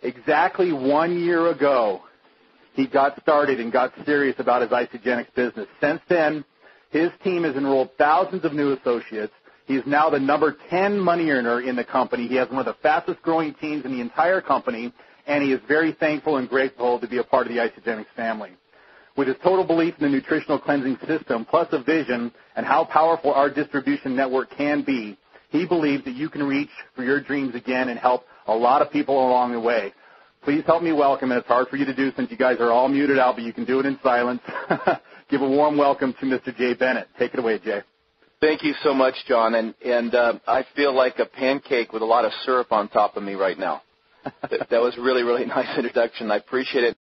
Exactly 1 year ago, he got started and got serious about his Isagenix business. Since then, his team has enrolled thousands of new associates. He is now the number 10 money earner in the company. He has one of the fastest growing teams in the entire company, and he is very thankful and grateful to be a part of the Isagenix family. With his total belief in the nutritional cleansing system, plus a vision and how powerful our distribution network can be, he believes that you can reach for your dreams again and help a lot of people along the way. Please help me welcome, and it's hard for you to do since you guys are all muted out, but you can do it in silence. Give a warm welcome to Mr. Jay Bennett. Take it away, Jay. Thank you so much, John, and I feel like a pancake with a lot of syrup on top of me right now. That was really, really nice introduction. I appreciate it.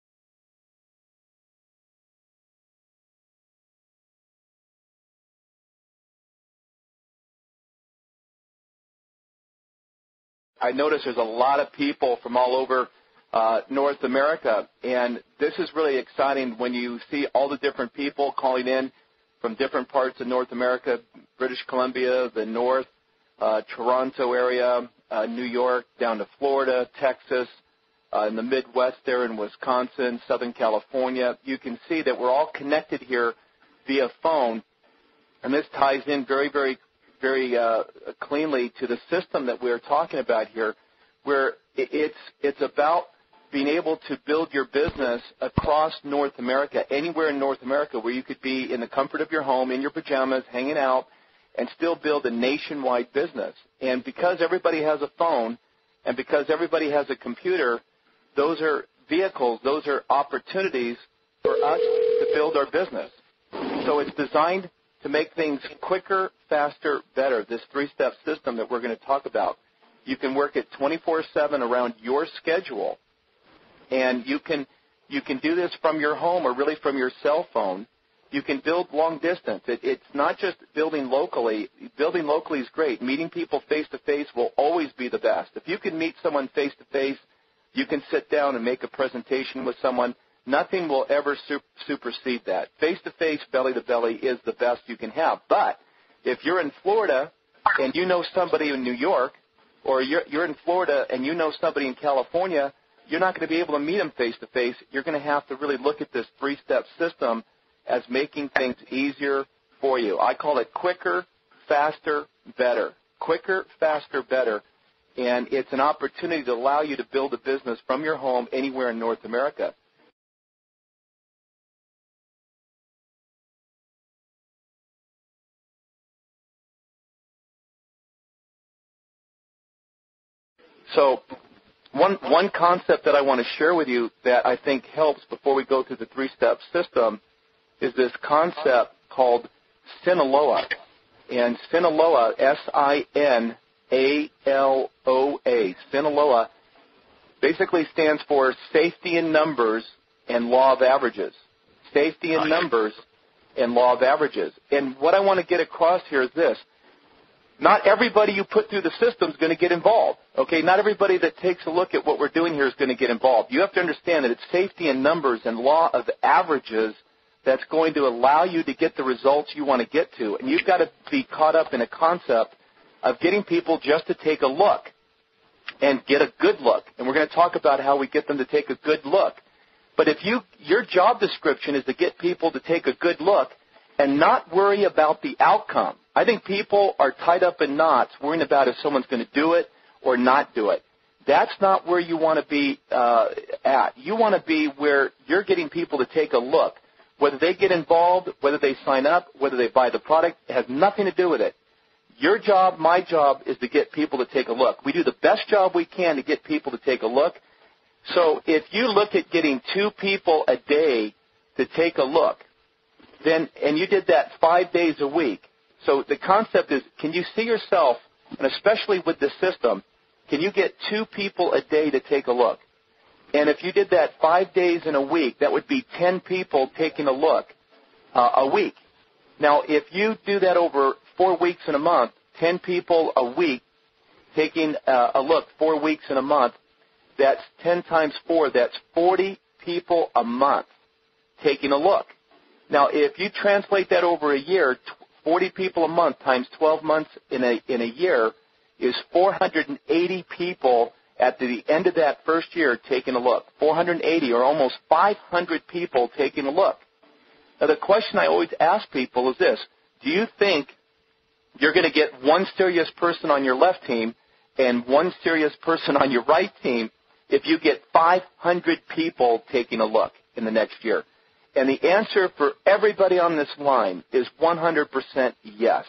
I notice there's a lot of people from all over North America, and this is really exciting when you see all the different people calling in from different parts of North America, British Columbia, the North, Toronto area, New York, down to Florida, Texas, in the Midwest there in Wisconsin, Southern California. You can see that we're all connected here via phone, and this ties in very, very cleanly to the system that we're talking about here, where it's about being able to build your business across North America, anywhere in North America where you could be in the comfort of your home, in your pajamas, hanging out, and still build a nationwide business. And because everybody has a phone and because everybody has a computer, those are vehicles, those are opportunities for us to build our business. So it's designed to make things quicker, faster, better, this three-step system that we're going to talk about. You can work it 24/7 around your schedule, and you can do this from your home or really from your cell phone. You can build long distance. It's not just building locally. Building locally is great. Meeting people face-to-face will always be the best. If you can meet someone face-to-face, you can sit down and make a presentation with someone. Nothing will ever supersede that. Face-to-face, belly-to-belly is the best you can have. But if you're in Florida and you know somebody in New York, or you're in Florida and you know somebody in California, you're not going to be able to meet them face-to-face. You're going to have to really look at this three-step system as making things easier for you. I call it quicker, faster, better. Quicker, faster, better. And it's an opportunity to allow you to build a business from your home anywhere in North America. So one concept that I want to share with you that I think helps before we go through the three-step system is this concept called SINALOA. And SINALOA, S-I-N-A-L-O-A, SINALOA basically stands for Safety in Numbers and Law of Averages. Safety in Numbers and Law of Averages. And what I want to get across here is this. Not everybody you put through the system is going to get involved. Okay, not everybody that takes a look at what we're doing here is going to get involved. You have to understand that it's safety in numbers and law of averages that's going to allow you to get the results you want to get to. And you've got to be caught up in a concept of getting people just to take a look and get a good look. And we're going to talk about how we get them to take a good look. But if your job description is to get people to take a good look and not worry about the outcome. I think people are tied up in knots worrying about if someone's going to do it or not do it. That's not where you want to be at. You want to be where you're getting people to take a look. Whether they get involved, whether they sign up, whether they buy the product, it has nothing to do with it. Your job, my job, is to get people to take a look. We do the best job we can to get people to take a look. So if you look at getting 2 people a day to take a look, then, and you did that 5 days a week. So the concept is, can you see yourself, and especially with the system, can you get 2 people a day to take a look? And if you did that 5 days in a week, that would be 10 people taking a look a week. Now, if you do that over 4 weeks in a month, 10 people a week taking a look, 4 weeks in a month, that's 10 times 4. That's 40 people a month taking a look. Now, if you translate that over a year, 40 people a month times 12 months in a year is 480 people at the end of that first year taking a look. 480 or almost 500 people taking a look. Now, the question I always ask people is this. Do you think you're going to get one serious person on your left team and one serious person on your right team if you get 500 people taking a look in the next year? And the answer for everybody on this line is 100% yes.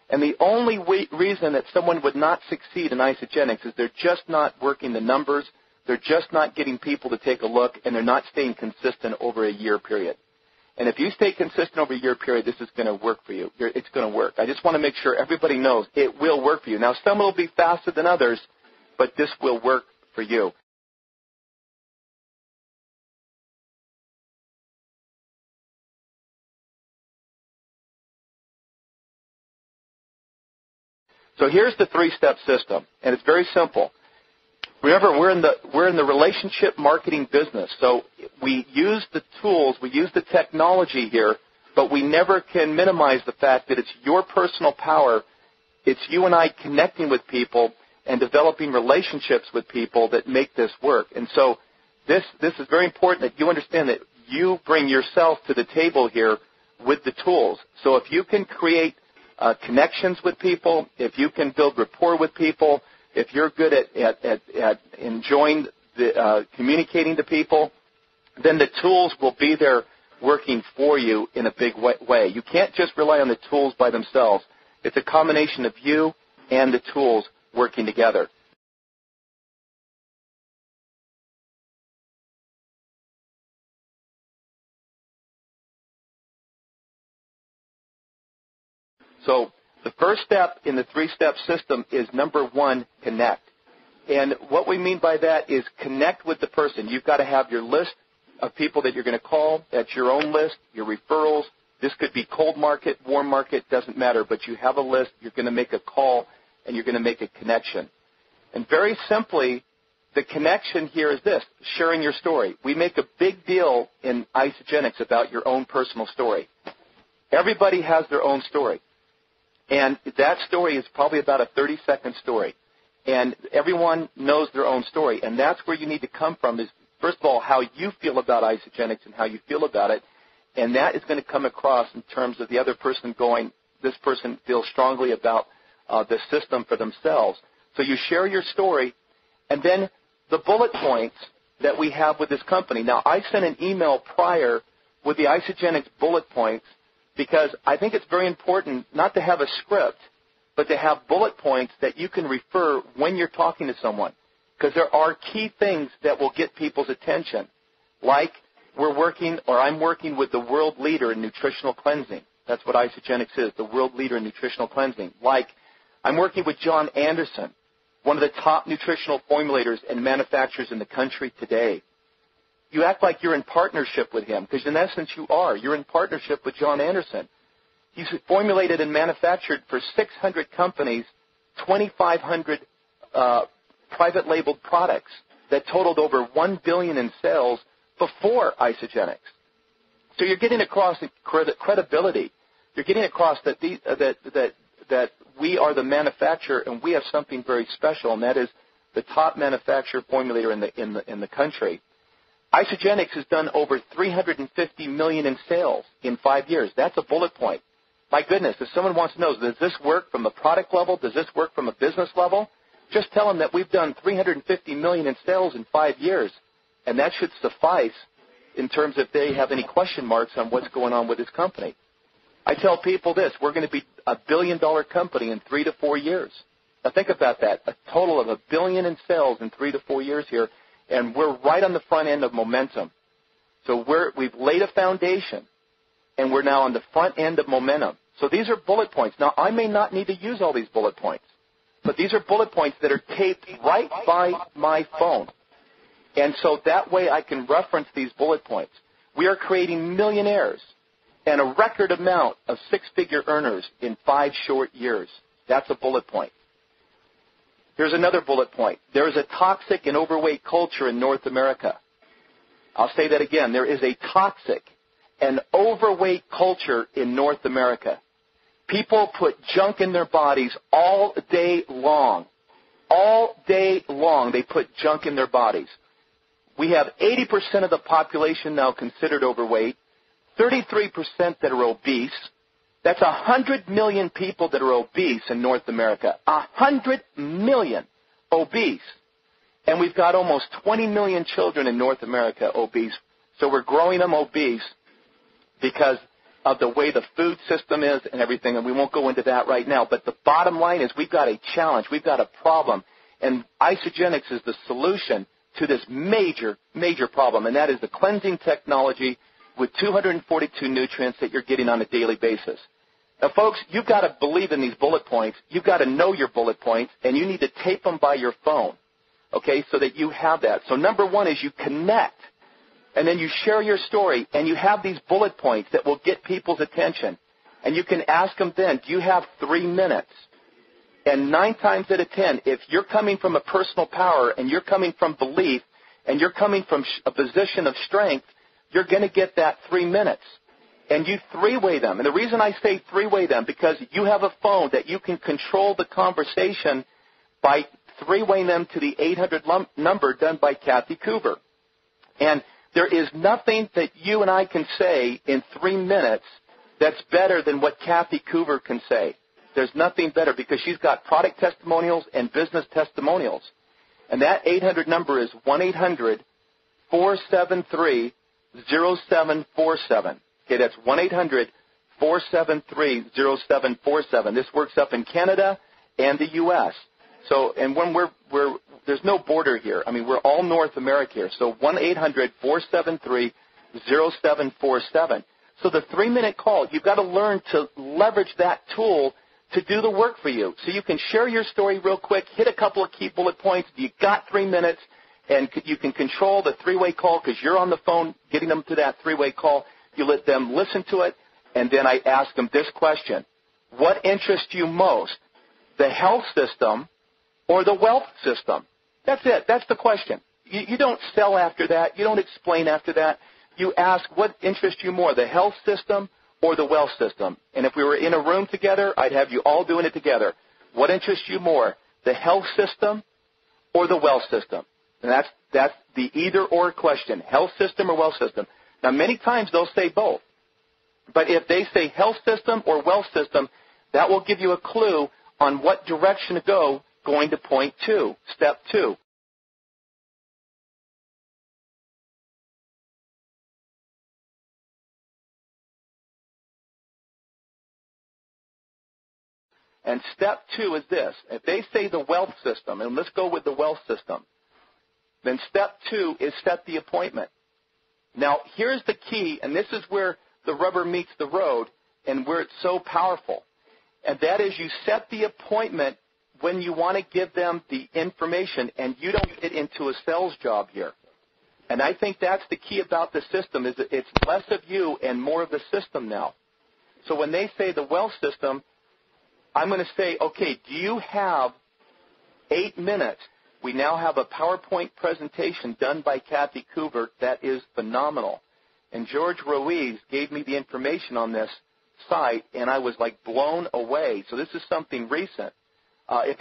And the only reason that someone would not succeed in Isagenix is they're just not working the numbers, they're just not getting people to take a look, and they're not staying consistent over a year period. And if you stay consistent over a year period, this is going to work for you. It's going to work. I just want to make sure everybody knows it will work for you. Now, some will be faster than others, but this will work for you. So here's the three-step system, and it's very simple. Remember, we're in the relationship marketing business, so we use the tools, we use the technology here, but we never can minimize the fact that it's your personal power. It's you and I connecting with people and developing relationships with people that make this work. And so this is very important that you understand that you bring yourself to the table here with the tools. So if you can create connections with people, if you can build rapport with people, if you're good at enjoying communicating to people, then the tools will be there working for you in a big way. You can't just rely on the tools by themselves. It's a combination of you and the tools working together. So the first step in the three-step system is, number one, connect. And what we mean by that is connect with the person. You've got to have your list of people that you're going to call. That's your own list, your referrals. This could be cold market, warm market, doesn't matter. But you have a list. You're going to make a call, and you're going to make a connection. And very simply, the connection here is this, sharing your story. We make a big deal in Isagenix about your own personal story. Everybody has their own story. And that story is probably about a 30-second story. And everyone knows their own story. And that's where you need to come from is, first of all, how you feel about Isagenix and how you feel about it. And that is going to come across in terms of the other person going, this person feels strongly about the system for themselves. So you share your story. And then the bullet points that we have with this company. Now, I sent an email prior with the Isagenix bullet points, because I think it's very important not to have a script, but to have bullet points that you can refer when you're talking to someone. Because there are key things that will get people's attention. Like I'm working with the world leader in nutritional cleansing. That's what Isagenix is, the world leader in nutritional cleansing. Like I'm working with John Anderson, one of the top nutritional formulators and manufacturers in the country today. You act like you're in partnership with him, because in essence you are. You're in partnership with John Anderson. He's formulated and manufactured for 600 companies, 2,500 private labeled products that totaled over $1 billion in sales before Isagenix. So you're getting across the credibility. You're getting across that we are the manufacturer and we have something very special, and that is the top manufacturer formulator in the country. Isagenix has done over $350 million in sales in 5 years. That's a bullet point. My goodness, if someone wants to know, does this work from a product level? Does this work from a business level? Just tell them that we've done $350 million in sales in 5 years, and that should suffice in terms if they have any question marks on what's going on with this company. I tell people this, we're going to be a billion-dollar company in 3 to 4 years. Now think about that, a total of $1 billion in sales in 3 to 4 years here. And we're right on the front end of momentum. So we've laid a foundation, and we're now on the front end of momentum. So these are bullet points. Now, I may not need to use all these bullet points, but these are bullet points that are taped right by my phone. And so that way I can reference these bullet points. We are creating millionaires and a record amount of six-figure earners in 5 short years. That's a bullet point. Here's another bullet point. There is a toxic and overweight culture in North America. I'll say that again. There is a toxic and overweight culture in North America. People put junk in their bodies all day long. All day long they put junk in their bodies. We have 80% of the population now considered overweight, 33% that are obese. That's 100 million people that are obese in North America. 100 million obese. And we've got almost 20 million children in North America obese. So we're growing them obese because of the way the food system is and everything, and we won't go into that right now. But the bottom line is we've got a challenge. We've got a problem. And isogenics is the solution to this major, major problem, and that is the cleansing technology with 242 nutrients that you're getting on a daily basis. Now, folks, you've got to believe in these bullet points. You've got to know your bullet points, and you need to tape them by your phone, okay, so that you have that. So number one is you connect, and then you share your story, and you have these bullet points that will get people's attention. And you can ask them then, do you have 3 minutes? And 9 times out of 10, if you're coming from a personal power and you're coming from belief and you're coming from a position of strength, you're going to get that 3 minutes. And you three-way them. And the reason I say three-way them, because you have a phone that you can control the conversation by three-waying them to the 800 number done by Kathy Coover. And there is nothing that you and I can say in 3 minutes that's better than what Kathy Coover can say. There's nothing better because she's got product testimonials and business testimonials. And that 800 number is 1-800-473-0747. Okay, that's 1-800-473-0747. This works up in Canada and the U.S. So, and when there's no border here. I mean, we're all North America here. So 1-800-473-0747. So the 3-minute call, you've got to learn to leverage that tool to do the work for you. So you can share your story real quick, hit a couple of key bullet points. You got 3 minutes, and you can control the 3-way call because you're on the phone getting them to that 3-way call. You let them listen to it, and then I ask them this question. What interests you most, the health system or the wealth system? That's it. That's the question. You don't sell after that. You don't explain after that. You ask what interests you more, the health system or the wealth system. And if we were in a room together, I'd have you all doing it together. What interests you more, the health system or the wealth system? And that's the either-or question, health system or wealth system. Now, many times they'll say both. But if they say health system or wealth system, that will give you a clue on what direction to go going to point 2, step 2. And step 2 is this. If they say the wealth system, and let's go with the wealth system, then step 2 is set the appointment. Now, here's the key, and this is where the rubber meets the road and where it's so powerful. And that is you set the appointment when you want to give them the information, and you don't get into a sales job here. And I think that's the key about the system is that it's less of you and more of the system now. So when they say the wealth system, I'm going to say, okay, do you have 8 minutes? We now have a PowerPoint presentation done by Kathy Coover that is phenomenal. And George Ruiz gave me the information on this site, and I was like blown away. So this is something recent. If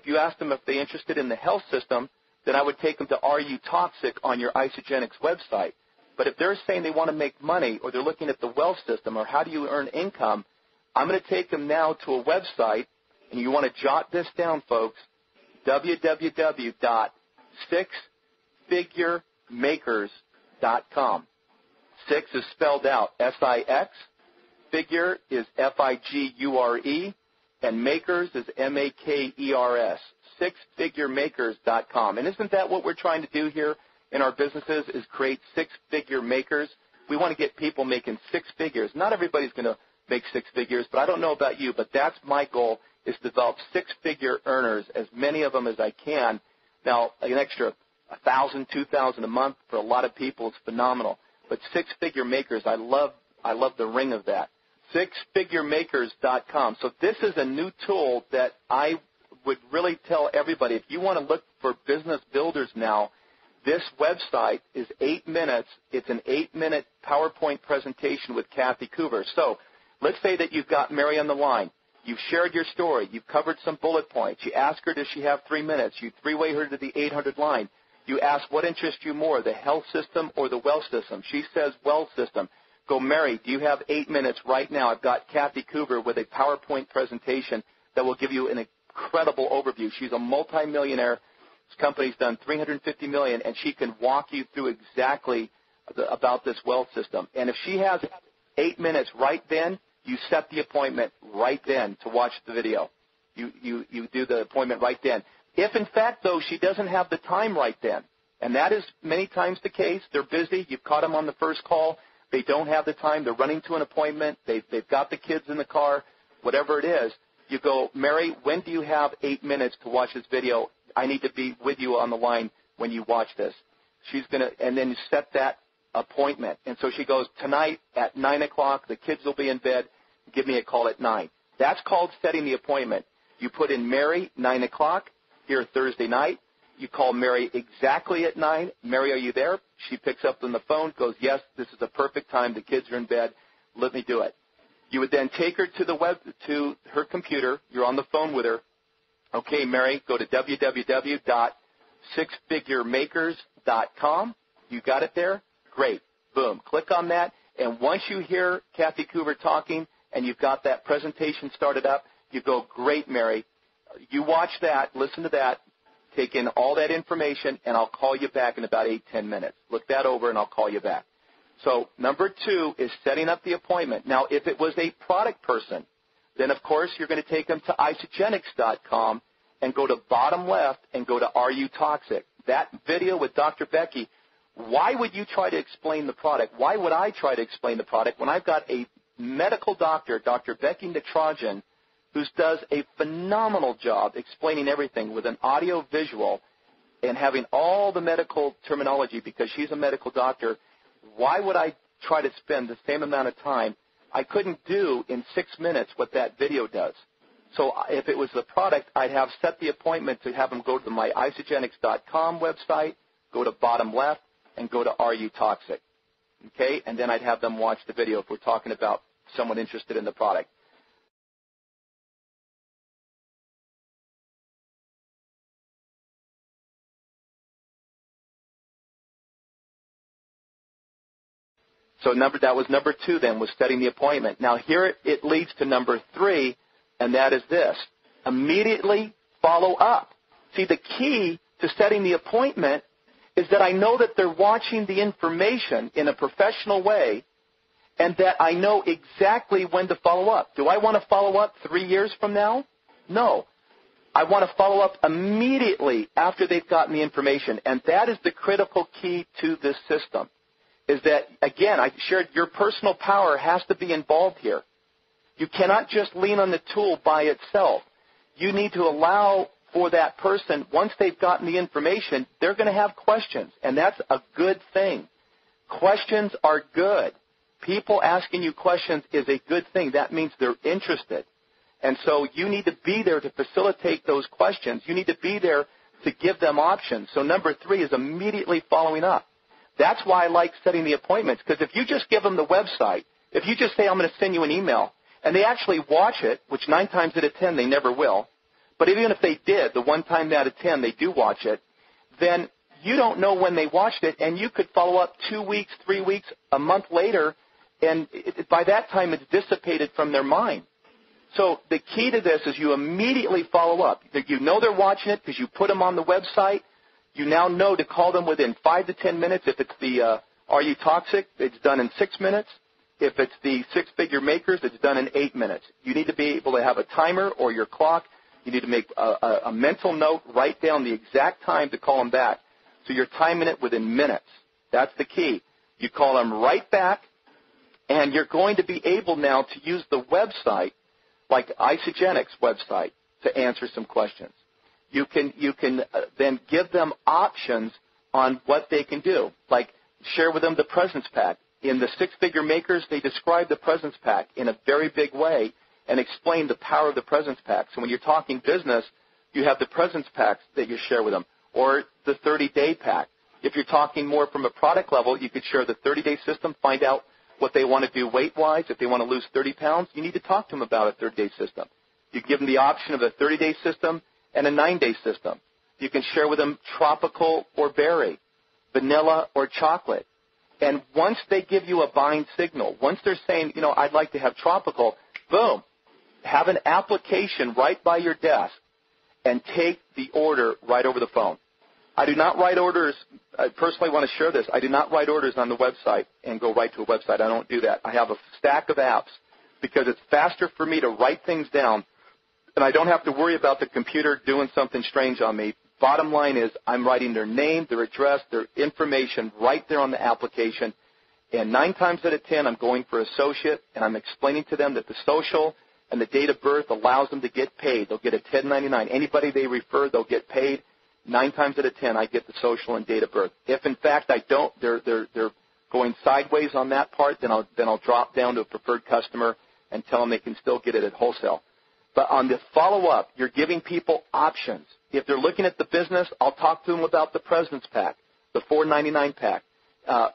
you asked them if they're interested in the health system, then I would take them to Are You Toxic on your Isogenics website. But if they're saying they want to make money or they're looking at the wealth system or how do you earn income, I'm going to take them now to a website, and you want to jot this down, folks, www.sixfiguremakers.com. 6 is spelled out S-I-X, figure is F-I-G-U-R-E, and makers is M-A-K-E-R-S, sixfiguremakers.com. And isn't that what we're trying to do here in our businesses is create six-figure makers? We want to get people making 6 figures. Not everybody's going to make 6 figures, but I don't know about you, but that's my goal is to develop 6-figure earners, as many of them as I can. Now, an extra $1,000, $2,000 a month for a lot of people is phenomenal. But 6-figure makers, I love the ring of that. sixfiguremakers.com. So this is a new tool that I would really tell everybody, if you want to look for business builders now, this website is 8 minutes. It's an 8-minute PowerPoint presentation with Kathy Coover. So let's say that you've got Mary on the line. You've shared your story. You've covered some bullet points. You ask her, does she have 3 minutes? You three-way her to the 800 line. You ask, what interests you more, the health system or the wealth system? She says wealth system. Go, Mary, do you have 8 minutes right now? I've got Kathy Coover with a PowerPoint presentation that will give you an incredible overview. She's a multimillionaire. This company's done $350 million, and she can walk you through exactly about this wealth system. And if she has 8 minutes right then, you set the appointment right then to watch the video. You do the appointment right then. If, in fact, though, she doesn't have the time right then, and that is many times the case, they're busy, you've caught them on the first call, they don't have the time, they're running to an appointment, they've got the kids in the car, whatever it is, you go, Mary, when do you have 8 minutes to watch this video? I need to be with you on the line when you watch this. She's going to, and then you set that appointment. And so she goes, tonight at 9 o'clock, the kids will be in bed, give me a call at 9. That's called setting the appointment. You put in Mary, 9 o'clock, here Thursday night. You call Mary exactly at 9. Mary, are you there? She picks up on the phone, goes, yes, this is the perfect time. The kids are in bed. Let me do it. You would then take her to to her computer. You're on the phone with her. Okay, Mary, go to www.sixfiguremakers.com. You got it there? Great. Boom. Click on that. And once you hear Kathy Coover talking and you've got that presentation started up, you go, great, Mary. You watch that, listen to that, take in all that information, and I'll call you back in about 8-10 minutes. Look that over, and I'll call you back. So number 2 is setting up the appointment. Now, if it was a product person, then, of course, you're going to take them to isogenics.com and go to bottom left and go to Are You Toxic? That video with Dr. Becky, why would you try to explain the product? Why would I try to explain the product when I've got a medical doctor, Dr. Becky Nitrogen, who does a phenomenal job explaining everything with an audio-visual and having all the medical terminology because she's a medical doctor. Why would I try to spend the same amount of time? I couldn't do in 6 minutes what that video does. So if it was the product, I'd have set the appointment to have them go to my isogenics.com website, go to bottom left, and go to Are You Toxic? Okay? And then I'd have them watch the video if we're talking about someone interested in the product. So that was number 2 then, was setting the appointment. Now here it leads to number 3, and that is this. Immediately follow up. See, the key to setting the appointment is that I know that they're watching the information in a professional way and that I know exactly when to follow up. Do I want to follow up 3 years from now? No. I want to follow up immediately after they've gotten the information, and that is the critical key to this system. Is that, again, I shared your personal power has to be involved here. You cannot just lean on the tool by itself. You need to allow for that person, once they've gotten the information, they're going to have questions, and that's a good thing. Questions are good. People asking you questions is a good thing. That means they're interested. And so you need to be there to facilitate those questions. You need to be there to give them options. So number 3 is immediately following up. That's why I like setting the appointments, because if you just give them the website, if you just say, I'm going to send you an email, and they actually watch it, which 9 times out of 10 they never will, but even if they did, the 1 time out of 10 they do watch it, then you don't know when they watched it, and you could follow up 2 weeks, 3 weeks, a month later, and by that time it's dissipated from their mind. So the key to this is you immediately follow up. You know they're watching it because you put them on the website. You now know to call them within 5 to 10 minutes. If it's the Are You Toxic, it's done in 6 minutes. If it's the Six-Figure Makers, it's done in 8 minutes. You need to be able to have a timer or your clock. You need to make a mental note, write down the exact time to call them back. So you're timing it within minutes. That's the key. You call them right back, and you're going to be able now to use the website, like Isogenics website, to answer some questions. You can then give them options on what they can do, like share with them the Presence Pack. In the six-figure makers, they describe the presence pack in a very big way and explain the power of the presence pack. So when you're talking business, you have the presence packs that you share with them, or the 30-day pack. If you're talking more from a product level, you could share the 30-day system, find out what they want to do weight-wise. If they want to lose 30 pounds, you need to talk to them about a 30-day system. You give them the option of a 30-day system and a 9-day system. You can share with them tropical or berry, vanilla or chocolate. And once they give you a buying signal, once they're saying, I'd like to have tropical, boom, have an application right by your desk and take the order right over the phone. I do not write orders. I personally want to share this. I do not write orders on the website and go right to a website. I don't do that. I have a stack of apps because it's faster for me to write things down, and I don't have to worry about the computer doing something strange on me. Bottom line is I'm writing their name, their address, their information right there on the application, and 9 times out of 10 I'm going for associate, and I'm explaining to them that the social and the date of birth allows them to get paid. They'll get a 1099. Anybody they refer, they'll get paid. 9 times out of 10, I get the social and date of birth. If, in fact, I don't, they're going sideways on that part, then I'll drop down to a preferred customer and tell them they can still get it at wholesale. But on the follow-up, you're giving people options. If they're looking at the business, I'll talk to them about the President's Pack, the $4.99 pack,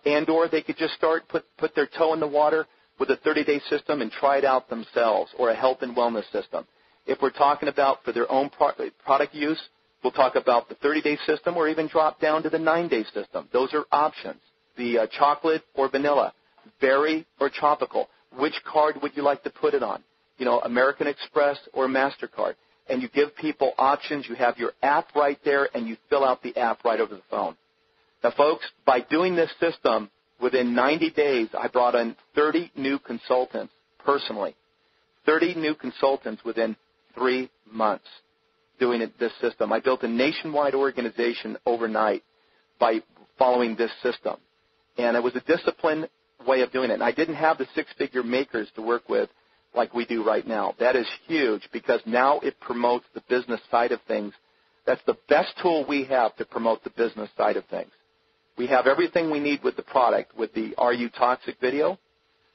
and/or they could just put their toe in the water with a 30-day system and try it out themselves, or a health and wellness system. If we're talking about for their own product use, we'll talk about the 30-day system, or even drop down to the 9-day system. Those are options. The chocolate or vanilla, berry or tropical. Which card would you like to put it on? American Express or MasterCard. And you give people options. You have your app right there, and you fill out the app right over the phone. Now, folks, by doing this system, within 90 days, I brought in 30 new consultants personally. 30 new consultants within 3 months doing this system. I built a nationwide organization overnight by following this system. And it was a disciplined way of doing it. And I didn't have the 6-figure makers to work with like we do right now. That is huge because now it promotes the business side of things. That's the best tool we have to promote the business side of things. We have everything we need with the product, with the Are You Toxic video,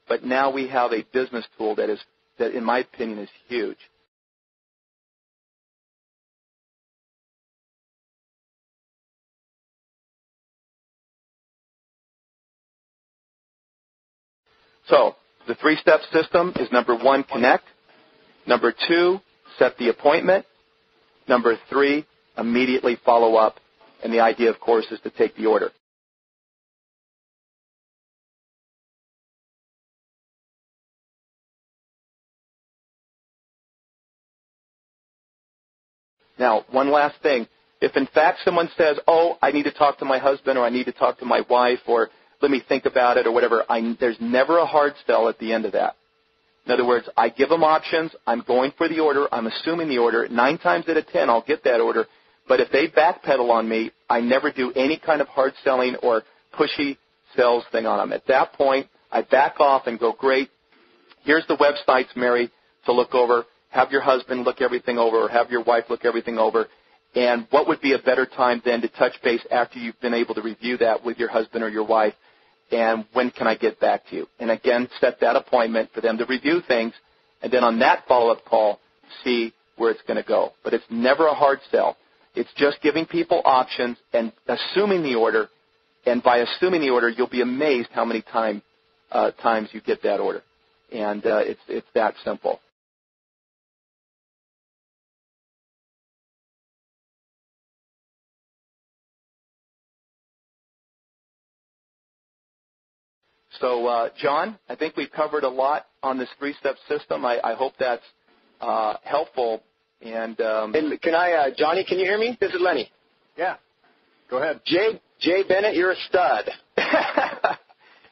but now we have a business tool that, in my opinion, is huge. So the 3-step system is number 1, connect. Number 2, set the appointment. Number 3, immediately follow up. And the idea, of course, is to take the order. Now, one last thing. If, in fact, someone says, I need to talk to my husband, or I need to talk to my wife, or let me think about it, or whatever, there's never a hard sell at the end of that. In other words, I give them options. I'm going for the order. I'm assuming the order. 9 times out of 10, I'll get that order. But if they backpedal on me, I never do any kind of hard selling or pushy sales thing on them. At that point, I back off and go, great, here's the websites, Mary, to look over. Have your husband look everything over, or have your wife look everything over. And what would be a better time then to touch base after you've been able to review that with your husband or your wife? And when can I get back to you? And again, set that appointment for them to review things, and then on that follow-up call, see where it's going to go. But it's never a hard sell. It's just giving people options and assuming the order, and by assuming the order, you'll be amazed how many times you get that order. And it's that simple. So, John, I think we've covered a lot on this 3-step system. I hope that's helpful. And can I, Johnny, can you hear me? This is Lenny. Yeah. Go ahead. Jay Bennett, you're a stud.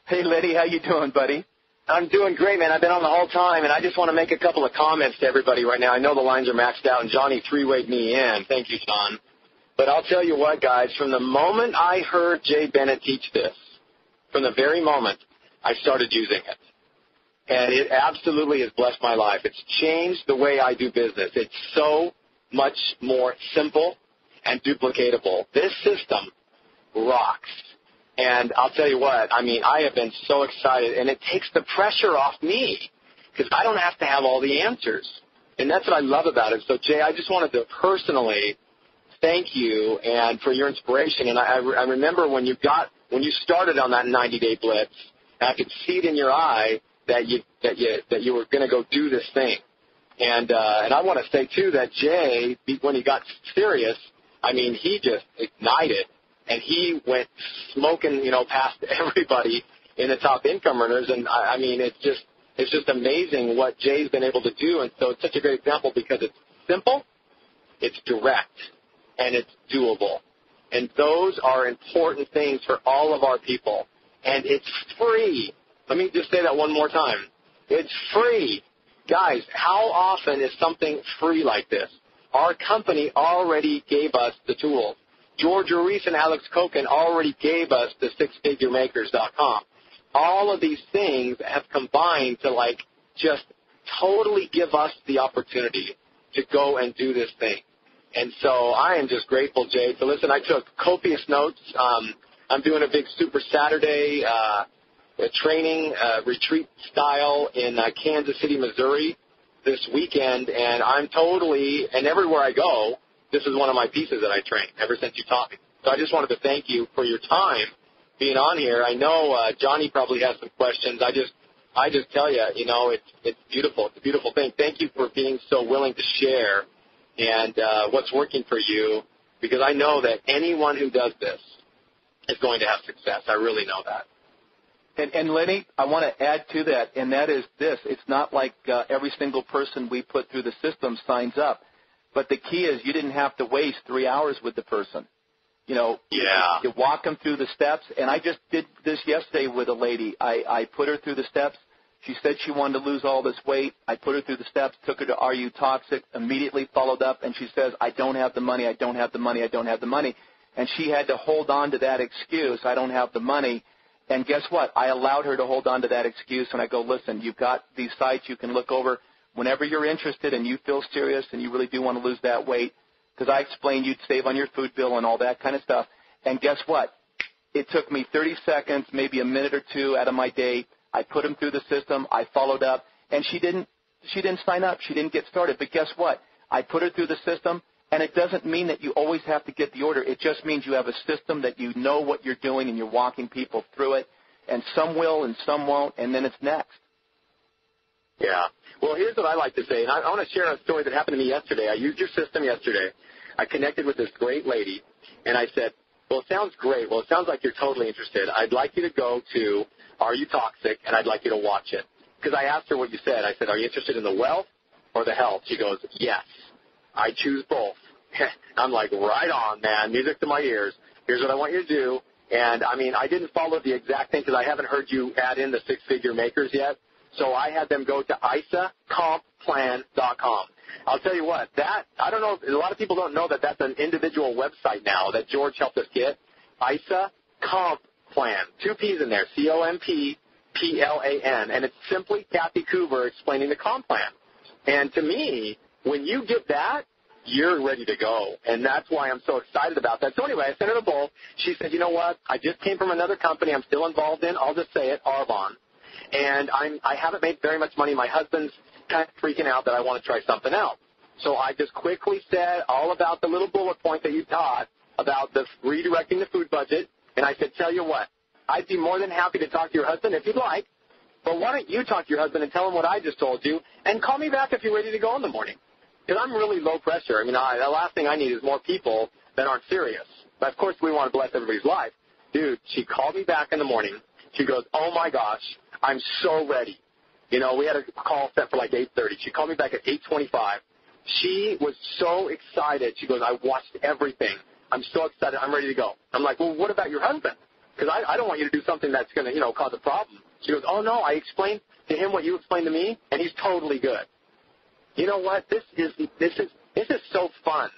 Hey, Lenny, how you doing, buddy? I'm doing great, man. I've been on the whole time, and I just want to make a couple of comments to everybody right now. I know the lines are maxed out, and Johnny 3-wayed me in. Thank you, John. But I'll tell you what, guys, from the moment I heard Jay Bennett teach this, from the very moment, I started using it. And it absolutely has blessed my life. It's changed the way I do business. It's so much more simple and duplicatable. This system rocks. And I'll tell you what, I mean, I have been so excited, and it takes the pressure off me because I don't have to have all the answers. And that's what I love about it. So, Jay, I just wanted to personally thank you and for your inspiration. And I remember when you started on that 90-day blitz, I could see it in your eye that you were going to go do this thing. And I want to say, too, that Jay, when he got serious, I mean, he just ignited. And he went smoking, past everybody in the top income earners. And, I mean, it's just amazing what Jay's been able to do. And so it's such a great example because it's simple, it's direct, and it's doable. And those are important things for all of our people. And it's free. Let me just say that one more time. It's free. Guys, how often is something free like this? Our company already gave us the tools. George Reese and Alex Koken already gave us the sixfiguremakers.com. All of these things have combined to, just totally give us the opportunity to go and do this thing. And so I am just grateful, Jay. So, listen, I took copious notes. I'm doing a big Super Saturday training retreat style in Kansas City, Missouri this weekend, and I'm totally, and everywhere I go, this is one of my pieces that I train ever since you taught me. So I just wanted to thank you for your time being on here. I know Johnny probably has some questions. I just tell you, it's beautiful. It's a beautiful thing. Thank you for being so willing to share and what's working for you, because I know that anyone who does this is going to have success. I really know that. And Lenny, I want to add to that, and that is this. It's not like every single person we put through the system signs up. But the key is you didn't have to waste 3 hours with the person. You walk them through the steps. And I just did this yesterday with a lady. I put her through the steps. She said she wanted to lose all this weight. I put her through the steps, took her to Are You Toxic, immediately followed up, and she says, I don't have the money, I don't have the money, I don't have the money. And she had to hold on to that excuse, I don't have the money. And guess what? I allowed her to hold on to that excuse, and I go, listen, you've got these sites you can look over. Whenever you're interested and you feel serious and you really do want to lose that weight, because I explained you'd save on your food bill and all that kind of stuff. And guess what? It took me 30 seconds, maybe a minute or two out of my day. I put them through the system. I followed up, and she didn't sign up. She didn't get started. But guess what? I put her through the system, and it doesn't mean that you always have to get the order. It just means you have a system that you know what you're doing and you're walking people through it. And some will and some won't, and then it's next. Yeah. Well, here's what I like to say, and I want to share a story that happened to me yesterday. I used your system yesterday. I connected with this great lady, and I said, well, it sounds great. Well, it sounds like you're totally interested. I'd like you to go to Are You Toxic, and I'd like you to watch it. Because I asked her what you said. I said, are you interested in the wealth or the health? She goes, yes. I choose both. I'm like, right on, man. Music to my ears. Here's what I want you to do. And, I mean, I didn't follow the exact thing because I haven't heard you add in the six-figure makers yet. So I had them go to ISACompPlan.com. I'll tell you what, I don't know, a lot of people don't know that that's an individual website now that George helped us get. ISACompPlan, 2 P's in there, COMPPLAN, and it's simply Kathy Coover explaining the comp plan. And to me, when you get that, you're ready to go, and that's why I'm so excited about that. So anyway, I sent her the bowl. She said, you know what, I just came from another company I'm still involved in. I'll just say it, Arbonne. And I haven't made very much money. My husband's kind of freaking out that I want to try something else. So I just quickly said all about the little bullet point that you taught about the redirecting the food budget. And I said, tell you what, I'd be more than happy to talk to your husband if you'd like. But why don't you talk to your husband and tell him what I just told you, and call me back if you're ready to go in the morning. Because I'm really low pressure. I mean, the last thing I need is more people that aren't serious. But, of course, we want to bless everybody's life. Dude, she called me back in the morning. She goes, oh, my gosh, I'm so ready. You know, we had a call set for like 8:30. She called me back at 8:25. She was so excited. She goes, I watched everything. I'm so excited. I'm ready to go. I'm like, well, what about your husband? Because I don't want you to do something that's going to, cause a problem. She goes, oh, no, I explained to him what you explained to me, and he's totally good. You know what? This is so fun.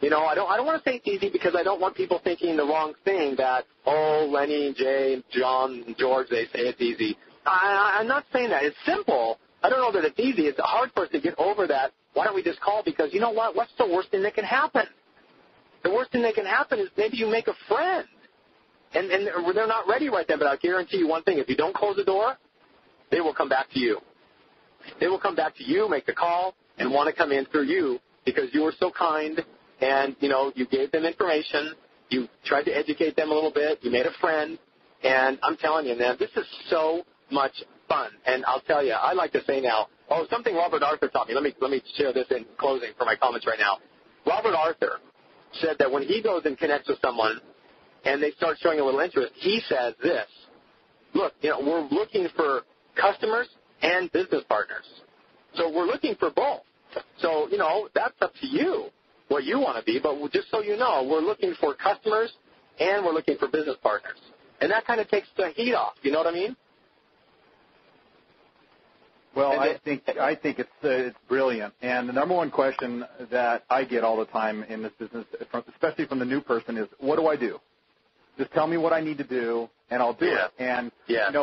I don't want to say it's easy because I don't want people thinking the wrong thing that, oh, Lenny, Jay, John, and George, they say it's easy. I'm not saying that. It's simple. I don't know that it's easy. It's hard for us to get over that. Why don't we just call? Because you know what? What's the worst thing that can happen? The worst thing that can happen is maybe you make a friend. And they're not ready right then, but I guarantee you one thing. If you don't close the door, they will come back to you. They will come back to you, make the call, and want to come in through you because you were so kind and, you gave them information. You tried to educate them a little bit. You made a friend. And I'm telling you, man, this is so much fun. And I'll tell you, I like to say now, something Robert Arthur taught me. Let me share this in closing for my comments right now. Robert Arthur said that when he goes and connects with someone and they start showing a little interest, he says this: look, we're looking for customers and business partners. So we're looking for both. So, that's up to you what you want to be. But just so you know, we're looking for customers and we're looking for business partners. And that kind of takes the heat off. You know what I mean? Well, I think it's brilliant. And the number one question that I get all the time in this business, especially from the new person, is, what do I do? Just tell me what I need to do, and I'll do it. And,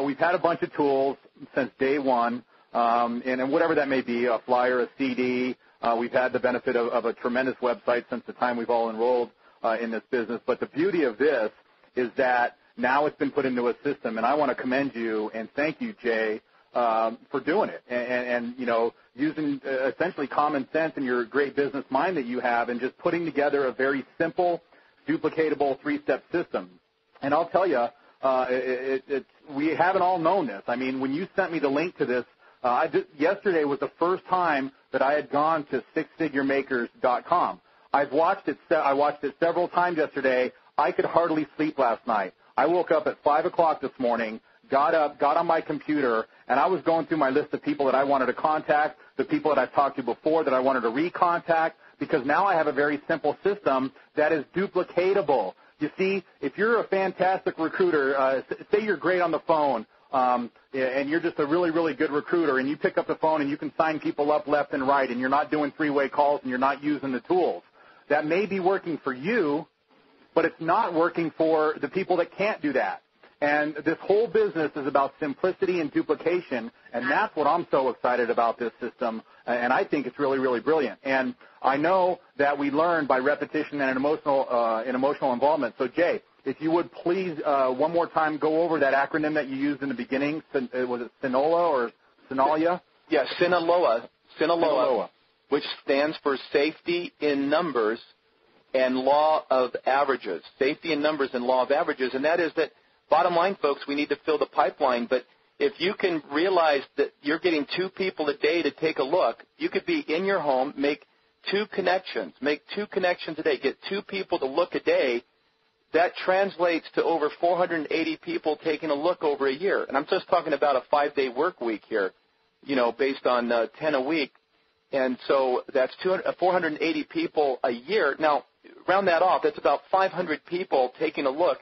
we've had a bunch of tools since day one, and whatever that may be, a flyer, a CD. We've had the benefit of a tremendous website since the time we've all enrolled in this business. But the beauty of this is that now it's been put into a system, and I want to commend you and thank you, Jay, for doing it and using essentially common sense and your great business mind that you have and just putting together a very simple, duplicatable three-step system. And I'll tell you, we haven't all known this. I mean, when you sent me the link to this, yesterday was the first time that I had gone to sixfiguremakers.com. I watched it several times yesterday. I could hardly sleep last night. I woke up at 5 o'clock this morning, got up, got on my computer, and I was going through my list of people that I wanted to contact, the people that I've talked to before that I wanted to recontact, because now I have a very simple system that is duplicatable. You see, if you're a fantastic recruiter, say you're great on the phone, and you're just a really, really good recruiter, and you pick up the phone and you can sign people up left and right, and you're not doing three-way calls and you're not using the tools. That may be working for you, but it's not working for the people that can't do that. And this whole business is about simplicity and duplication, and that's what I'm so excited about this system, and I think it's really, really brilliant. And I know that we learn by repetition and emotional involvement. So, Jay, if you would please one more time go over that acronym that you used in the beginning. Was it SINALOA or SINALOA? Yes, SINALOA, which stands for Safety in Numbers and Law of Averages. Safety in Numbers and Law of Averages, and that is that, bottom line, folks, we need to fill the pipeline, but if you can realize that you're getting 2 people a day to take a look, you could be in your home, make 2 connections a day, get 2 people to look a day. That translates to over 480 people taking a look over a year. And I'm just talking about a 5-day work week here, based on 10 a week. And so that's 480 people a year. Now, round that off, that's about 500 people taking a look,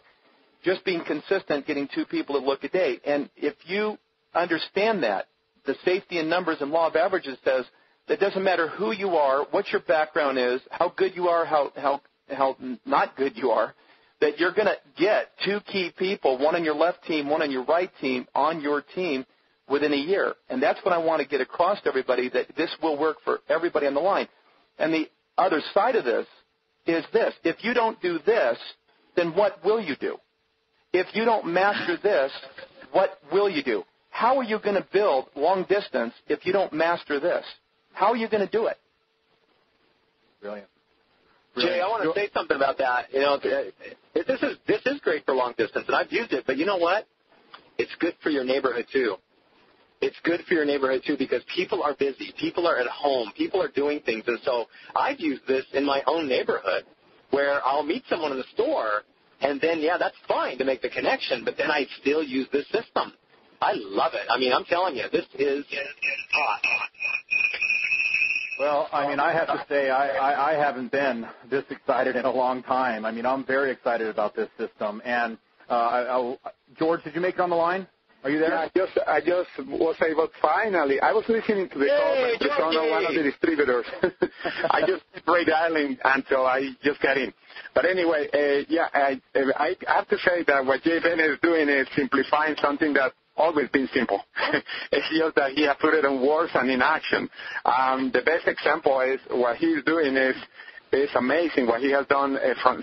just being consistent, getting 2 people to look a day. And if you understand that, the Safety in Numbers and Law of Averages says that it doesn't matter who you are, what your background is, how good you are, how not good you are, that you're going to get 2 key people, one on your left team, one on your right team, on your team within a year. And that's what I want to get across to everybody, that this will work for everybody on the line. And the other side of this is this. If you don't do this, then what will you do? If you don't master this, what will you do? How are you going to build long distance if you don't master this? How are you going to do it? Brilliant. Jay, I want to say something about that. This is great for long distance, and I've used it. But you know what? It's good for your neighborhood too. It's good for your neighborhood too because people are busy. People are at home. People are doing things, and so I've used this in my own neighborhood where I'll meet someone in the store, and then that's fine to make the connection. But then I still use this system. I love it. I mean, I'm telling you, this is hot. Well, I mean, I have to say I haven't been this excited in a long time. I mean, I'm very excited about this system. And, George, did you make it on the line? Are you there? Yeah, I just was able, finally. I was listening to the call from one of the distributors. I just keep dialing until I just got in. But anyway, I have to say that what Jay Bennett is doing is simplifying something that always been simple. It's just that he has put it in words and in action. The best example is what he's doing is It's amazing what he has done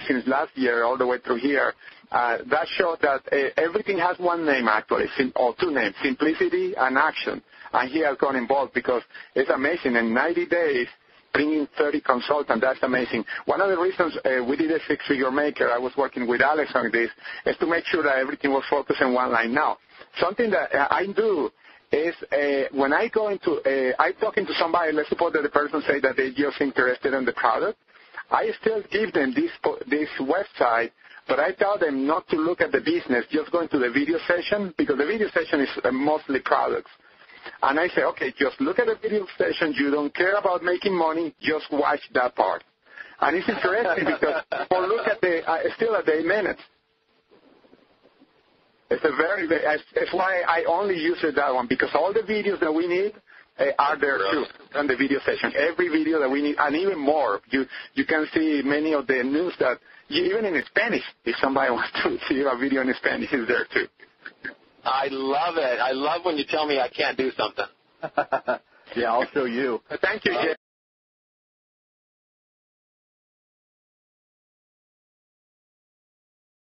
since last year all the way through here. That shows that everything has one name, actually, or two names, simplicity and action. And he has gone involved because it's amazing. In 90 days, bringing 30 consultants, that's amazing. One of the reasons we did a six-figure maker, I was working with Alex on this, is to make sure that everything was focused in one line. Now, something that I do is when I go into, I'm talking to somebody, let's suppose that the person say that they're just interested in the product, I still give them this website, but I tell them not to look at the business, just go into the video session, because the video session is mostly products. And I say, okay, just look at the video session. You don't care about making money. Just watch that part. And it's interesting because people look at still at the minutes. It's why I only use that one, because all the videos that we need are there too on the video session. Every video that we need, and even more. You can see many of the news that, even in Spanish, if somebody wants to see a video in Spanish, is there too. I love it. I love when you tell me I can't do something. Yeah, I'll show you. Thank you, Jay.